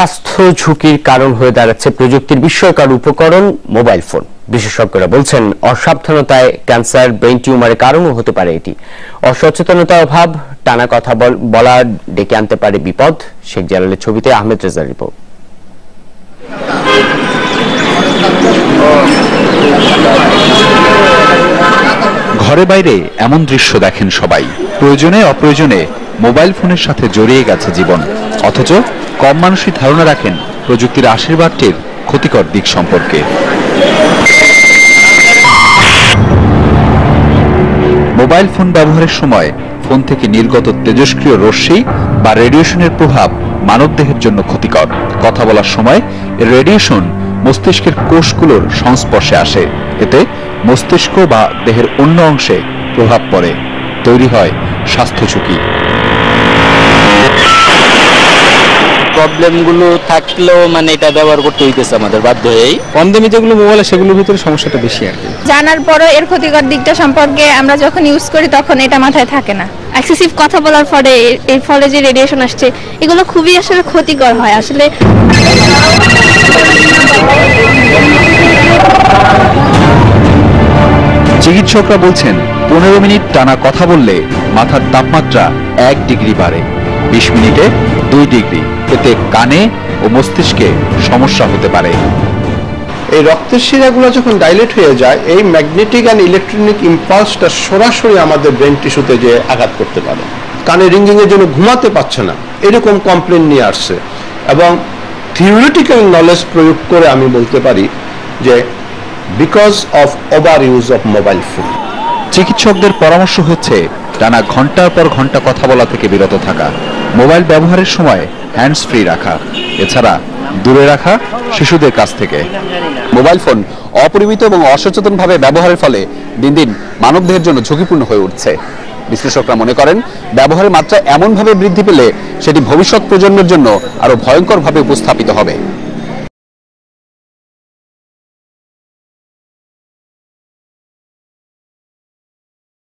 স্বাস্থ্য ঝুঁকির কারণ হয়ে দাঁড়াচ্ছে প্রযুক্তির বিস্ময়কর উপকরণ মোবাইল ফোন। বিশেষজ্ঞরা বলছেন অসাবধানতায় ক্যান্সার, ব্রেন টিউমারের কারণও হতে পারে এটি। অসচেতনতার অভাব, টানা কথা বলা ডেকে আনতে পারে বিপদ। শেখ জালালের ছবিতে আহমেদ রেজার রিপোর্ট। ঘরে বাইরে এমন দৃশ্য দেখেন সবাই। প্রয়োজনে অপ্রয়োজনে মোবাইল ফোনের সাথে জড়িয়ে গেছে জীবন, অথচ কম মানুষই ধারণা রাখেন প্রযুক্তির আশীর্বাদটির ক্ষতিকর দিক সম্পর্কে। মোবাইল ফোন ব্যবহারের সময় ফোন থেকে নির্গত তেজস্ক্রিয় রশ্মি বা রেডিয়েশনের প্রভাব মানবদেহের জন্য ক্ষতিকর। কথা বলার সময় এর রেডিয়েশন মস্তিষ্কের কোষগুলোর সংস্পর্শে আসে। এতে মস্তিষ্ক বা দেহের অন্য অংশে প্রভাব পড়ে, তৈরি হয় স্বাস্থ্য ঝুঁকি। প্রবলেমগুলো থাকলেও এটা ব্যবহার করতে হইতেছে আমাদের বাধ্য হয়েই। কম দামি যেগুলো মোবাইল সেগুলোর ভিতরে সমস্যাটা বেশি আর কি। জানার পরও এর ক্ষতিকর দিকটা সম্পর্কে আমরা যখন ইউজ করি তখন এটা মাথায় থাকে না। এক্সেসিভ কথা বলার ফলে এর ফলে যে রেডিয়েশন আসছে এগুলো খুবই আসলে ক্ষতিকর হয়। আসলে চিকিৎসকরা বলছেন 15 মিনিট টানা কথা বললে মাথার তাপমাত্রা 1 ডিগ্রি বাড়ে, 20 মিনিটে 2 ডিগ্রি। এতে কানে ও মস্তিষ্কে সমস্যা হতে পারে। এই রক্তের শিরাগুলো যখন ডাইলেট হয়ে যায়, এই ম্যাগনেটিক অ্যান্ড ইলেকট্রনিক ইম্পালসটা সরাসরি আমাদের ব্রেন টিস্যুতে যে আঘাত করতে পারে। কানে রিঙ্গিং এর জন্য ঘুমাতে পারছে না, এরকম কমপ্লেন নিয়ে আসছে। এবং থিওরিটিক্যাল নলেজ প্রয়োগ করে আমি বলতে পারি যে because of over use of mobile phone. চিকিৎসকদের পরামর্শ হচ্ছে টানা ঘন্টার পর ঘন্টা কথা বলা থেকে বিরত থাকা, মোবাইল ব্যবহারের সময় হ্যান্ডস ফ্রি রাখা, এছাড়া দূরে রাখা শিশুদের কাছ থেকে। মোবাইল ফোন অপরিমিত এবং অসচেতনভাবে ব্যবহারের ফলে দিন দিন মানবদেহের জন্য ঝুঁকিপূর্ণ হয়ে উঠছে। বিশ্লেষকরা মনে করেন ব্যবহারের মাত্রা এমনভাবে বৃদ্ধি পেলে সেটি ভবিষ্যৎ প্রজন্মের জন্য আরো ভয়ঙ্করভাবে উপস্থাপিত হবে।